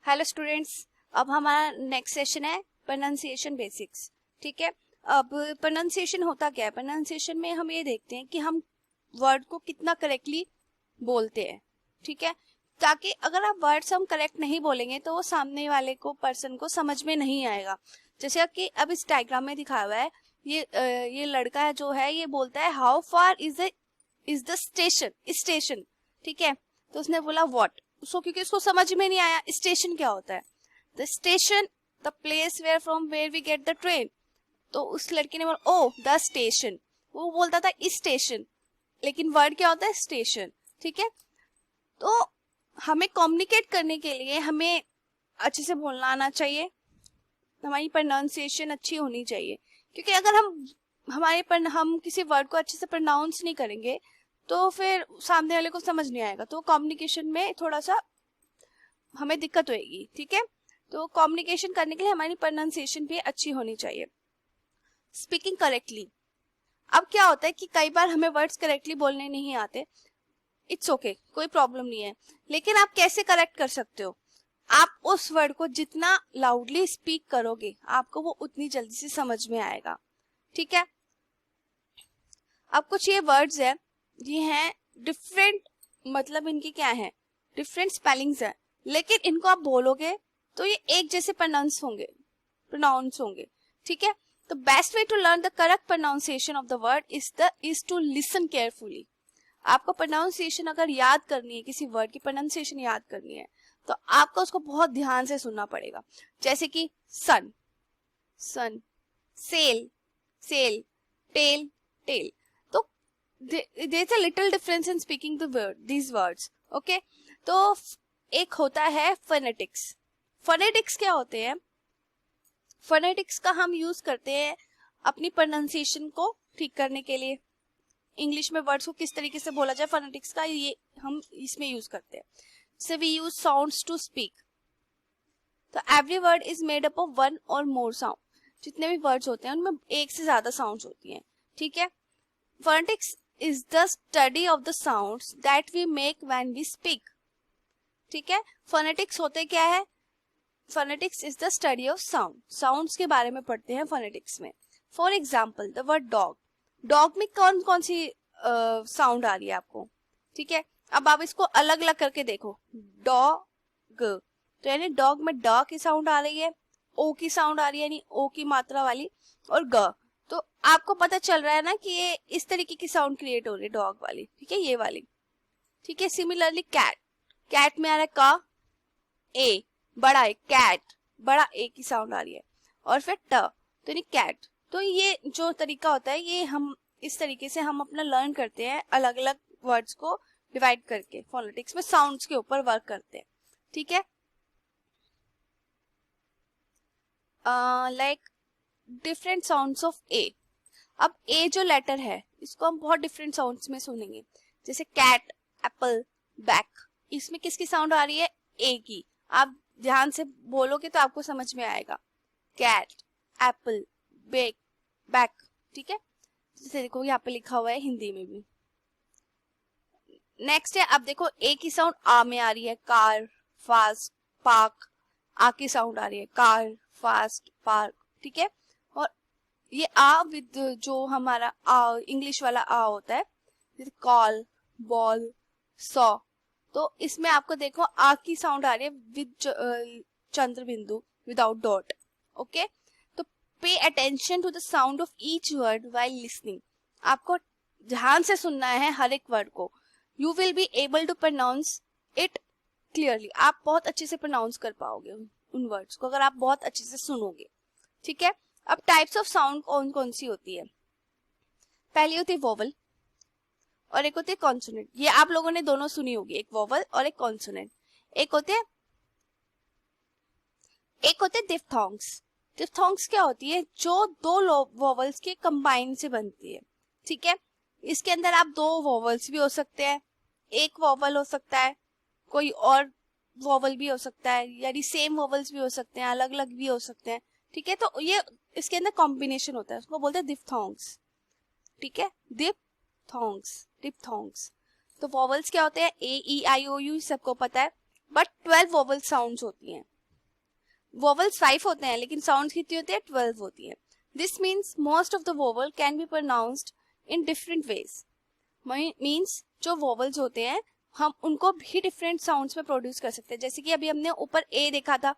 Hello students, अब हमारा next session है प्रोनाउंसिएशन बेसिक्स। ठीक है। अब प्रोनाउंसिएशन होता क्या है? प्रोनाउंसिएशन में हम ये देखते हैं कि हम वर्ड को कितना करेक्टली बोलते हैं। ठीक है, ताकि अगर आप वर्ड्स हम करेक्ट नहीं बोलेंगे तो वो सामने वाले को पर्सन को समझ में नहीं आएगा। जैसे कि अब इस डायग्राम में दिखाया हुआ है, ये लड़का है जो है ये बोलता है how far is the station. ठीक है, तो उसने बोला व्हाट, उसको क्योंकि उसको समझ में नहीं आया स्टेशन क्या होता है। The station, the place where from where we get the train. तो उस लड़के ने बोला ओ द स्टेशन, वो बोलता था इस स्टेशन, लेकिन वर्ड क्या होता है? स्टेशन। ठीक है, तो हमें कम्युनिकेट करने के लिए हमें अच्छे से बोलना आना चाहिए, हमारी प्रोनाउंसिएशन अच्छी होनी चाहिए। क्योंकि अगर हम किसी वर्ड को अच्छे से प्रोनाउंस नहीं करेंगे तो फिर सामने वाले को समझ नहीं आएगा, तो कम्युनिकेशन में थोड़ा सा हमें दिक्कत होगी। ठीक है, तो कम्युनिकेशन करने के लिए हमारी प्रोनाउंसिएशन भी अच्छी होनी चाहिए। स्पीकिंग करेक्टली, अब क्या होता है कि कई बार हमें वर्ड्स करेक्टली बोलने नहीं आते, इट्स ओके, कोई प्रॉब्लम नहीं है। लेकिन आप कैसे करेक्ट कर सकते हो? आप उस वर्ड को जितना लाउडली स्पीक करोगे आपको वो उतनी जल्दी से समझ में आएगा। ठीक है, अब कुछ ये वर्ड्स है, ये हैं डिफरेंट, मतलब इनकी क्या है, डिफरेंट स्पेलिंग्स है, लेकिन इनको आप बोलोगे तो ये एक जैसे प्रोनाउंस होंगे। ठीक है, तो best way to learn the correct pronunciation of the word is to listen carefully. आपको प्रोनाउंसिएशन अगर याद करनी है, किसी वर्ड की प्रोनाउंसिएशन याद करनी है, तो आपको उसको बहुत ध्यान से सुनना पड़ेगा। जैसे कि सन, सेल, टेल, तो there is a little difference in speaking these words. Okay, तो एक होता है phonetics। phonetics क्या होते हैं? phonetics का हम यूज करते हैं अपनी प्रोनाउंसिएशन को ठीक करने के लिए। इंग्लिश में वर्ड्स को किस तरीके से बोला जाए, phonetics का ये हम इसमें यूज करते हैं। So we use sounds to speak. तो every word is made up of one or more sound. जितने भी वर्ड्स होते हैं उनमें एक से ज्यादा साउंड्स होती हैं। ठीक है, phonetics is the study of the sounds that we make when we speak. ठीक है, phonetics होते क्या है? phonetics is the study of sound. sounds के बारे में पढ़ते हैं phonetics में। For example, the word dog. dog में कौन कौन सी साउंड आ रही है आपको? ठीक है, अब आप इसको अलग अलग करके देखो। डॉग, तो यानी डॉग में ड की साउंड आ रही है, ओ की साउंड आ रही है यानी ओ की मात्रा वाली, और ग। तो आपको पता चल रहा है ना कि ये इस तरीके की साउंड क्रिएट हो रही है डॉग वाली। ठीक है, ये वाली। ठीक है, सिमिलरली कैट में आ रहा है का, ए बड़ा है, कैट बड़ा ए की साउंड आ रही है, और फिर ट, तो यानी कैट। तो ये जो तरीका होता है ये हम इस तरीके से हम अपना लर्न करते हैं, अलग अलग वर्ड्स को डिवाइड करके फोनेटिक्स में साउंड्स के ऊपर वर्क करते हैं। ठीक है, लाइक डिफरेंट साउंड्स ऑफ ए। अब ए जो लेटर है इसको हम बहुत डिफरेंट साउंड्स में सुनेंगे, जैसे कैट, एप्पल, बैक। इसमें किसकी साउंड आ रही है? ए की। आप ध्यान से बोलोगे तो आपको समझ में आएगा, कैट, एप्पल, बैक। ठीक है, जैसे देखो यहाँ पे लिखा हुआ है हिंदी में भी। नेक्स्ट है, अब देखो ए की साउंड आ में आ रही है, कार, फास्ट, पार्क। आ की साउंड आ रही है, कार, फास्ट, पार्क। ठीक है, और ये आ विद जो हमारा आ इंग्लिश वाला आ होता है, जैसे कॉल, बॉल, सॉ। तो इसमें आपको देखो आ की साउंड आ रही है विद चंद्र बिंदु, विदाउट डॉट। ओके, तो pay attention to the sound of each word while listening. आपको ध्यान से सुनना है हर एक वर्ड को। You will be able to pronounce it clearly. आप बहुत अच्छे से प्रोनाउंस कर पाओगे उन वर्ड्स को अगर आप बहुत अच्छे से सुनोगे। ठीक है, अब टाइप्स ऑफ साउंड कौन कौन सी होती है? पहली होती है वोवल और एक होती है कॉन्सोनेंट। ये आप लोगों ने दोनों सुनी होगी, एक वोवल और एक कॉन्सोनेंट। एक होते हैं डिफ्थोंग्स। डिफ्थोंग्स क्या होती है? जो दो वोवल्स के कंबाइन से बनती है। ठीक है, इसके अंदर आप दो वोवल्स भी हो सकते हैं, एक वोवल हो सकता है, कोई और वोवल भी हो सकता है, यानी सेम वोवल्स भी हो सकते हैं, अलग अलग भी हो सकते हैं। ठीक है, तो ये इसके अंदर कॉम्बिनेशन होता है, उसको बोलते हैं डिफ्थोंग्स। ठीक है, डिप्थोंग्स। तो वोवल्स क्या होते हैं? ए, ई, आई, ओ, यू सबको पता है, बट 12 वोवल साउंड्स होती हैं। वोवल्स 5 होते हैं लेकिन साउंड्स कितनी होती है, 12 होती है. This means most of the vowel can be pronounced in different ways. Means जो वोवल्स होते हैं हम उनको भी डिफरेंट साउंड्स में प्रोड्यूस कर सकते हैं. जैसे कि अभी हमने ऊपर ए देखा था,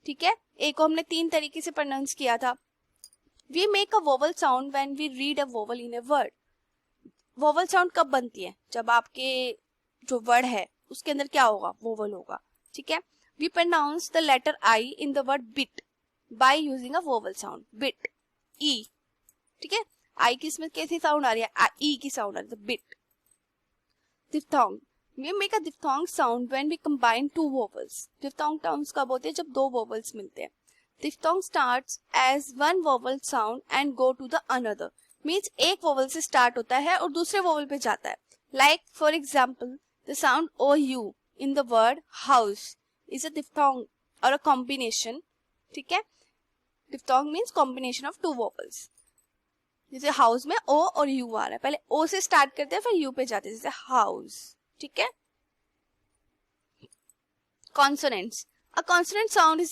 ठीक है, ए को हमने 3 तरीके से प्रोनाउंस किया था. We make a vowel sound when we read a vowel in a word. Vowel sound कब बनती है, जब आपके जो वर्ड है उसके अंदर क्या होगा, वोवल होगा. ठीक है, we pronounce the letter I in the word bit by using a vowel sound. Bit, E, ठीक है, आई की इसमें कैसी साउंड आ रही है, ई की साउंड आ रही है, bit. दिफ्थोंग, we make a diphthong sound when we combine two vowels. diphthong sounds कब होते हैं, जब दो vowels मिलते हैं. diphthong starts as one vowel sound and go to the another. means एक vowel से start होता है और दूसरे vowel पे जाता है. like for example the sound ou in the word house is a diphthong or a combination. ठीक है, diphthong means combination of two vowels. जैसे हाउस में ओ और यू आ रहा है, पहले ओ से स्टार्ट करते हैं फिर यू पे जाते हैं, जैसे हाउस. ठीक है, consonants. A consonant sound is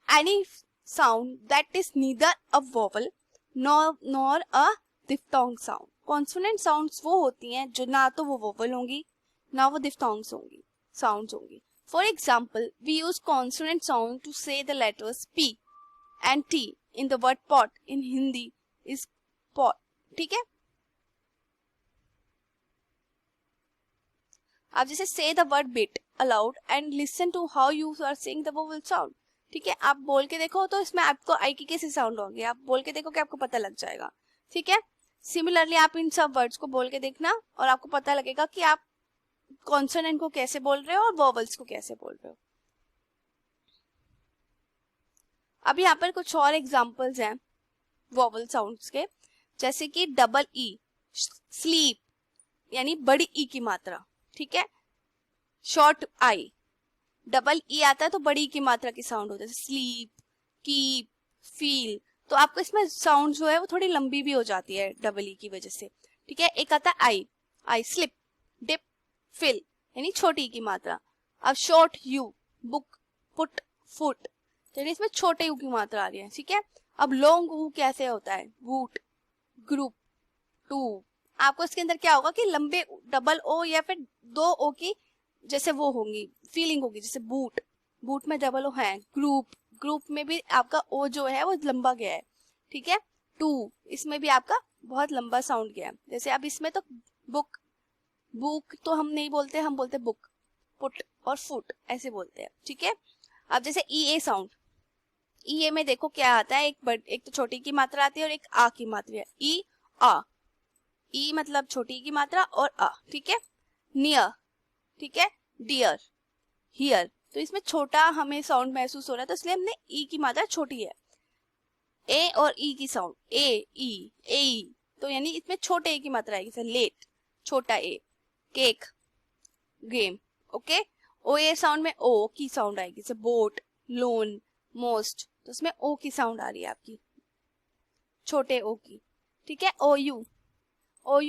any sound that is neither a vowel nor a diphthong sound. Consonant sounds वो होती हैं जो ना तो वो वोवल होंगी ना वो डिफ्थोंग्स होंगी, साउंड्स होंगी. For example we use consonant sound to say the letters P and T in the word pot. In Hindi is pot. ठीक है, आप जैसे say the word bit aloud and listen to how you are saying the vowel sound. ठीक है, आप बोल के देखो तो इसमें आपको आई की कैसे साउंड होंगे, आप बोल के देखो कि आपको पता लग जाएगा. ठीक है, सिमिलरली आप इन सब वर्ड्स को बोल के देखना और आपको पता लगेगा कि आप कॉन्सोनेंट को कैसे बोल रहे हो और वोवल्स को कैसे बोल रहे हो. अब यहाँ पर कुछ और एग्जांपल्स हैं वोवल साउंड्स के, जैसे कि डबल ई, स्लीप यानी बड़ी ई की मात्रा. ठीक है, शॉर्ट आई, डबल ई आता है तो बड़ी की मात्रा की साउंड होता है, स्लीप, कीप, फील. तो आपको इसमें साउंड जो है वो थोड़ी लंबी भी हो जाती है डबल ई की वजह से. ठीक है, एक आता है आई, आई स्लिप, डिप, फिल यानी छोटी की मात्रा. अब short you, book, put, foot, यानी इसमें छोटे यू की मात्रा आ रही है. ठीक है, अब लॉन्ग यू कैसे होता है, वूट, ग्रुप, टू. आपको इसके अंदर क्या होगा कि लंबे डबल ओ या फिर दो ओ की जैसे वो होंगी, फीलिंग होगी, जैसे बूट, बूट में डबल ओ है. ग्रुप, ग्रुप में भी आपका ओ जो है वो लंबा गया है. ठीक है, टू, इसमें भी आपका बहुत लंबा साउंड गया है. जैसे अब इसमें तो बुक, बुक तो हम नहीं बोलते, हम बोलते बुक, पुट और फुट ऐसे बोलते हैं. ठीक है, अब जैसे ई ए साउंड, ई ए में देखो क्या आता है, एक तो छोटी की मात्रा आती है और एक आ की मात्रा है. ई आ, ई मतलब छोटी की मात्रा और आ. ठीक है, नियर, ठीक है, डियर, हियर. तो इसमें छोटा हमें साउंड महसूस हो रहा है तो इसलिए हमने ई की मात्रा छोटी है. ए और ई की साउंड, ए ई, तो यानी इसमें छोटे ए की मात्रा आएगी, जैसे लेट, छोटा ए, केक, गेम. ओके, ओ ए साउंड में ओ की साउंड आएगी, जैसे बोट, लोन, मोस्ट. तो इसमें ओ की साउंड आ रही है आपकी, छोटे ओ की. ठीक है, O U, O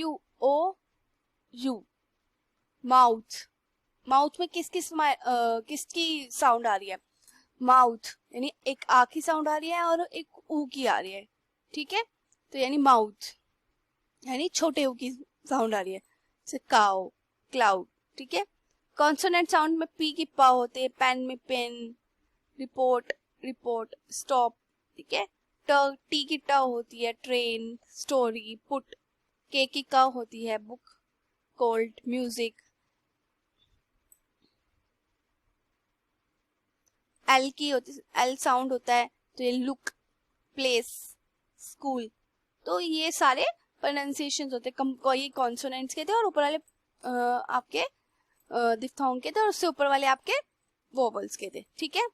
U, mouth, mouth में किसकी साउंड आ रही है, माउथ यानी एक आ की साउंड आ रही है और एक ऊ की आ रही है. ठीक है, तो यानी माउथ यानी छोटे ऊ की साउंड आ रही है, जैसे काउ, क्लाउड. ठीक है, कॉन्सोनेंट साउंड में पी की पा होते हैं, पेन में पेन, रिपोर्ट, स्टॉप. ठीक है, टी की ट होती है, ट्रेन, स्टोरी, पुट. के की क होती है, बुक, कोल्ड, म्यूजिक. एल की होती है, एल साउंड होता है तो ये लुक, प्लेस, स्कूल. तो ये सारे प्रोनाउंसिएशन होते हैं, ये कॉन्सोनेंट्स के थे और ऊपर वाले आपके डिफ्थोंग के थे और उससे ऊपर वाले आपके वोवल्स के थे. ठीक है,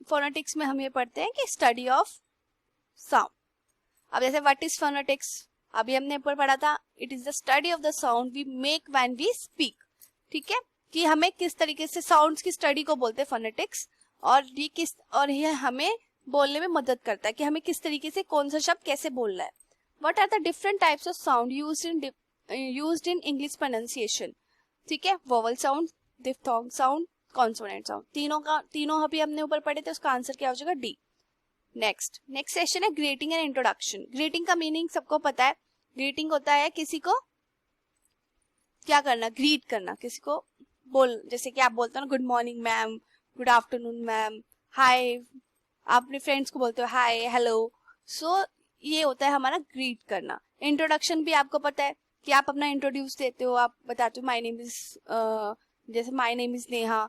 फोनेटिक्स में हम ये पढ़ते हैं कि स्टडी ऑफ साउंड. अब जैसे व्हाट इज फोनेटिक्स, अभी हमने ऊपर पढ़ा था, it is the study of the sound we make when we speak. ठीक है, कि हमें किस तरीके से साउंड्स की स्टडी को बोलते हैं फोनेटिक्स, और ये हमें बोलने में मदद करता है कि हमें किस तरीके से कौन सा शब्द कैसे बोलना है. What are the different types of sound used in English pronunciation. ठीक है, vowel sound, diphthong sound, consonant sound. तीनों अभी हमने ऊपर पढ़े थे, उसका आंसर क्या हो जाएगा? डी। नेक्स्ट सेशन है ग्रीटिंग एंड इंट्रोडक्शन। ग्रीटिंग का मीनिंग सबको पता है। ग्रीटिंग होता है किसी को क्या करना, ग्रीट करना, किसी को बोल, जैसे कि आप बोलते हो ना good morning ma'am, good afternoon ma'am, hi, आप अपने फ्रेंड्स को बोलते हो हाय, हेलो। सो ये होता है हमारा ग्रीट करना। इंट्रोडक्शन भी आपको पता है कि आप अपना इंट्रोड्यूस देते हो, आप बताते हो माय नेम इज, जैसे my name is Neha,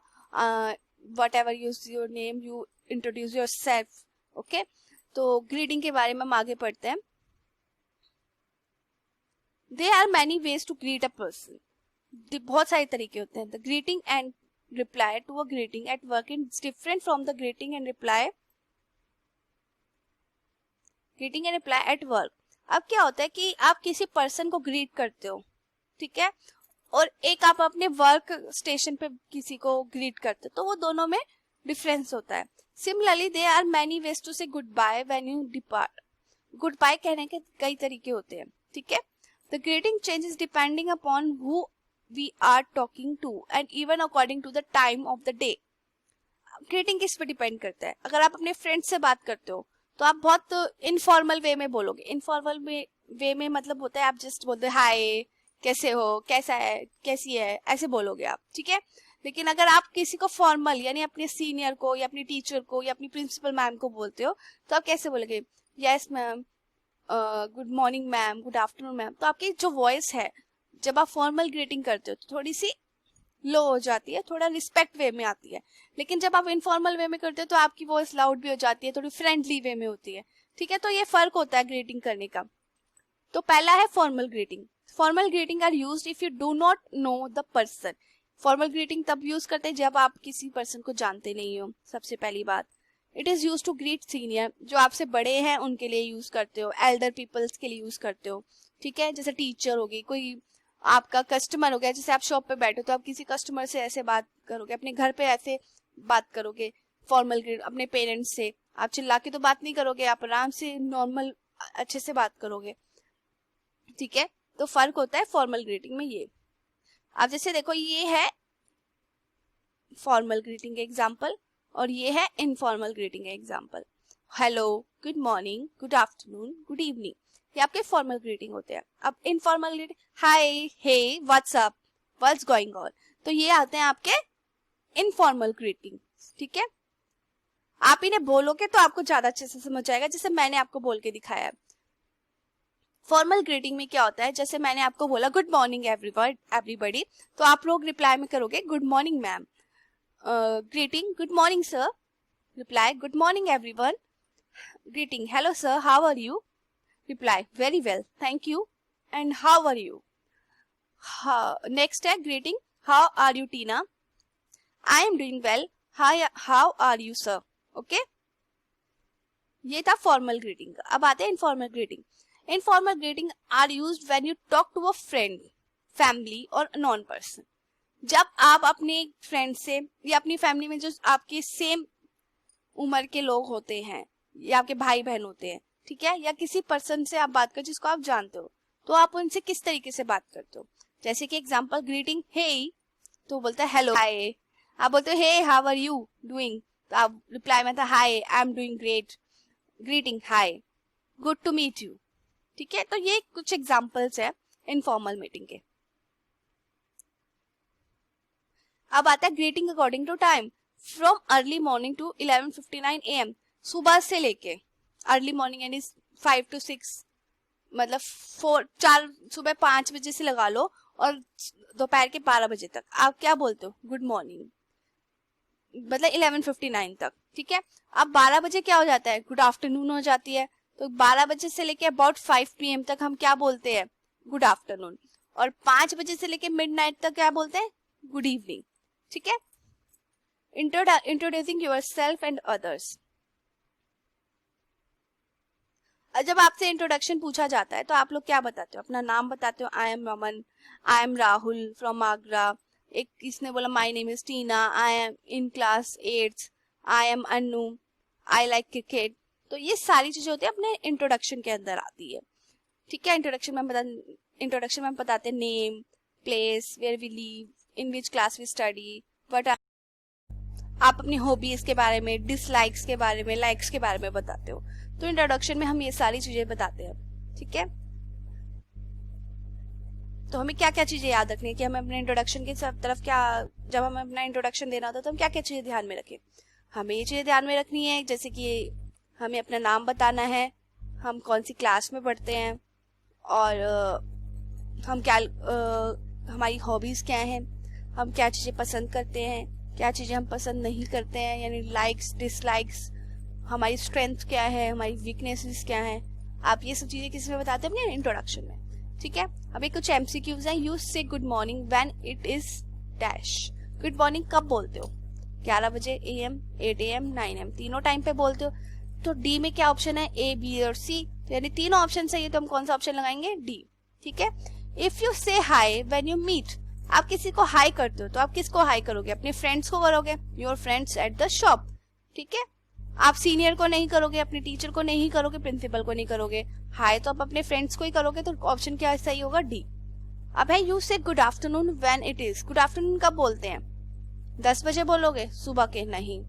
what ever use your name, you introduce your self. Okay, तो ग्रीटिंग के बारे में हम आगे पढ़ते हैं। There are many ways to greet a person. बहुत सारे तरीके होते हैं। The greeting and reply to a greeting at work is different from the greeting and reply at work. अब क्या होता है कि आप किसी पर्सन को ग्रीट करते हो, ठीक है, और एक आप अपने वर्क स्टेशन पे किसी को ग्रीट करते हो, तो वो दोनों में डिफरेंस होता है। Similarly, there are many ways to say goodbye when you depart. Goodbye कहने के कई तरीके होते हैं, ठीक है। The greeting changes depending upon who we are talking to and even according to the time of the day. Greeting किस पे डिपेंड करता है? अगर आप अपने फ्रेंड से बात करते हो तो आप बहुत इनफॉर्मल वे में बोलोगे। इनफॉर्मल वे में मतलब होता है आप जस्ट बोलते हाय, कैसे हो, कैसा है, कैसी है, ऐसे बोलोगे आप, ठीक है। लेकिन अगर आप किसी को फॉर्मल यानी अपने सीनियर को या अपनी टीचर को या अपनी प्रिंसिपल मैम को बोलते हो तो आप कैसे बोलोगे? Yes ma'am, good morning ma'am, good afternoon ma'am. तो आपकी जो वॉइस है जब आप फॉर्मल ग्रीटिंग करते हो तो थोड़ी सी लो हो जाती है, थोड़ा रिस्पेक्ट वे में आती है। लेकिन जब आप इनफॉर्मल वे में करते हो तो आपकी वॉइस लाउड भी हो जाती है, थोड़ी फ्रेंडली वे में होती है, ठीक है। तो ये फर्क होता है ग्रीटिंग करने का। तो पहला है formal greeting. Formal greeting are used if you do not know the person. Formal greeting तब यूज करते हैं जब आप किसी पर्सन को जानते नहीं हो, सबसे पहली बात। It is use to greet senior, जो आपसे बड़े हैं उनके लिए यूज करते हो, एल्डर पीपल्स के लिए यूज करते हो, ठीक है। जैसे टीचर होगी, कोई आपका कस्टमर हो गया, जैसे आप शॉप पे बैठे हो तो आप किसी कस्टमर से ऐसे बात करोगे, अपने घर पे ऐसे बात करोगे फॉर्मल ग्रीट। अपने पेरेंट्स से आप चिल्ला के तो बात नहीं करोगे, आप आराम से नॉर्मल अच्छे से बात करोगे, ठीक है। तो फर्क होता है फॉर्मल ग्रीटिंग में ये। आप जैसे देखो ये है फॉर्मल ग्रीटिंग एग्जाम्पल और ये है informal greeting example. Hello, good morning, good afternoon, good evening, ये आपके फॉर्मल ग्रीटिंग होते हैं। अब informal greeting, hi, hey, what's up, what's going on, तो ये आते हैं आपके इनफॉर्मल ग्रीटिंग, ठीक है। आप इन्हें बोलोगे तो आपको ज्यादा अच्छे से समझ आएगा, जैसे मैंने आपको बोल के दिखाया है। फॉर्मल ग्रीटिंग में क्या होता है, जैसे मैंने आपको बोला गुड मॉर्निंग एवरीबॉडी, तो आप लोग रिप्लाई में करोगे good morning ma'am. Greeting, good morning sir, reply good morning everyone. Greeting, hello sir, how are you, reply very well, thank you, and how are you. Next है greeting, how are you Tina, I am doing well, how are you sir. Okay, ये था formal greeting. अब आते हैं informal greeting. Informal greeting are used when you talk to a friend, family और non person. जब आप अपने friend से या अपनी फैमिली में जो आपके सेम उम्र के लोग होते हैं या आपके भाई बहन होते हैं, ठीक है, या किसी पर्सन से आप बात कर जिसको आप जानते हो, तो आप उनसे किस तरीके से बात करते हो। जैसे कि एग्जांपल, ग्रीटिंग हे, तो बोलते हैं हेलो, हाय। आप बोलते हो hey, how are you doing, तो आप रिप्लाई में था hi, I am doing great. Greeting, hi, good to meet you, ठीक है। तो ये कुछ एग्जांपल्स है इनफॉर्मल मीटिंग के। अब आता है greeting according to time, from early morning to 11:59 AM। सुबह से लेके अर्ली मॉर्निंग यानी 5 to 6, मतलब 4 सुबह 5 बजे से लगा लो और दोपहर के 12 बजे तक आप क्या बोलते हो, गुड मॉर्निंग, मतलब 11:59 तक, ठीक है। अब 12 बजे क्या हो जाता है, गुड आफ्टरनून हो जाती है। तो 12 बजे से लेके अबाउट 5 PM तक हम क्या बोलते हैं, गुड आफ्टरनून। और 5 बजे से लेके मिडनाइट तक क्या बोलते हैं, गुड इवनिंग, ठीक है। Introducing yourself and others. जब आपसे इंट्रोडक्शन पूछा जाता है तो आप लोग क्या बताते हो, अपना नाम बताते हो, I am Raman, I am Rahul from Agra. एक इसने बोला my name is Tina, I M in class 8th, I am Anu, I like cricket. तो ये सारी चीजें होती है अपने इंट्रोडक्शन के अंदर आती है, ठीक है। इंट्रोडक्शन में बताते हैं name, place, where we live, in which class we study, what आप अपनी हॉबीज के बारे में, डिसलाइक्स के बारे में, लाइक्स के बारे में बताते हो। तो इंट्रोडक्शन में हम ये सारी चीजें बताते हैं, ठीक है। तो हमें क्या क्या चीजें याद रखनी है कि हमें अपने इंट्रोडक्शन की तरफ क्या, जब हमें अपना इंट्रोडक्शन देना होता है तो हम क्या क्या चीजें ध्यान में रखें। हमें ये चीजें ध्यान में रखनी है जैसे कि हमें अपना नाम बताना है, हम कौन सी क्लास में पढ़ते हैं, और हम क्या हमारी हॉबीज क्या हैं, हम क्या चीजें पसंद करते हैं, क्या चीजें हम पसंद नहीं करते हैं, यानी लाइक्स डिसलाइक्स, हमारी स्ट्रेंथ क्या है, हमारी वीकनेसेस क्या है। आप ये सब चीजें किस में बताते हैं? अपने इंट्रोडक्शन में, ठीक है। अभी कुछ एमसीक्यूज हैं। यू से good morning when it is dash. Good morning कब बोलते हो? 11 बजे AM, 8 AM, 9 AM, तीनों टाइम पे बोलते हो। तो डी में क्या ऑप्शन है? A, B और C, तो यानी तीनों ऑप्शन सही है, तो हम कौन सा ऑप्शन लगाएंगे? डी, ठीक है। इफ यू से हाई व्हेन यू मीट, आप किसी को हाई करते हो तो आप किसको हाई करोगे? अपने फ्रेंड्स को करोगे, your friends at the shop, ठीक है। आप सीनियर को नहीं करोगे, अपने टीचर को नहीं करोगे, प्रिंसिपल को नहीं करोगे। हाई तो आप अपने फ्रेंड्स को ही करोगे, तो ऑप्शन क्या सही होगा? डी। अब है यू से good afternoon when it is. Good afternoon कब बोलते हैं? 10 बजे बोलोगे सुबह के? नहीं।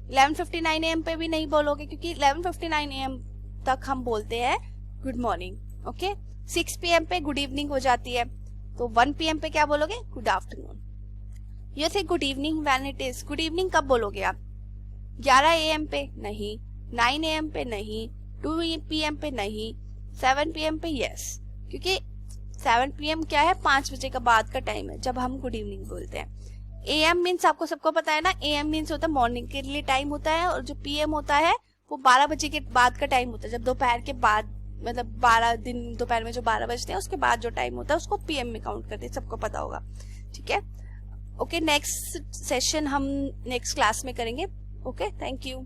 11:59 AM पे भी नहीं बोलोगे, क्योंकि 11:59 AM तक हम बोलते हैं गुड मॉर्निंग, ओके। 6 PM पे गुड इवनिंग हो जाती है, तो 1 PM पे क्या बोलोगे? Good afternoon. यू से good evening when it is. Good evening कब बोलोगे आप? 11 AM पे? नहीं। 9 AM पे? नहीं। 2 PM पे? नहीं। 7 PM पे? यस, क्योंकि 7 PM क्या है? 5 बजे का बाद का टाइम है जब हम गुड इवनिंग बोलते हैं। AM मीन्स आपको सबको पता है ना, AM मीन्स होता है मॉर्निंग के लिए टाइम होता है, और जो PM होता है वो 12 बजे के बाद का टाइम होता है, जब दोपहर के बाद, मतलब 12 दिन दोपहर में जो 12 बजते हैं उसके बाद जो टाइम होता है उसको PM में काउंट करते हैं, सबको पता होगा, ठीक है। ओके, नेक्स्ट सेशन हम नेक्स्ट क्लास में करेंगे। Okay, thank you.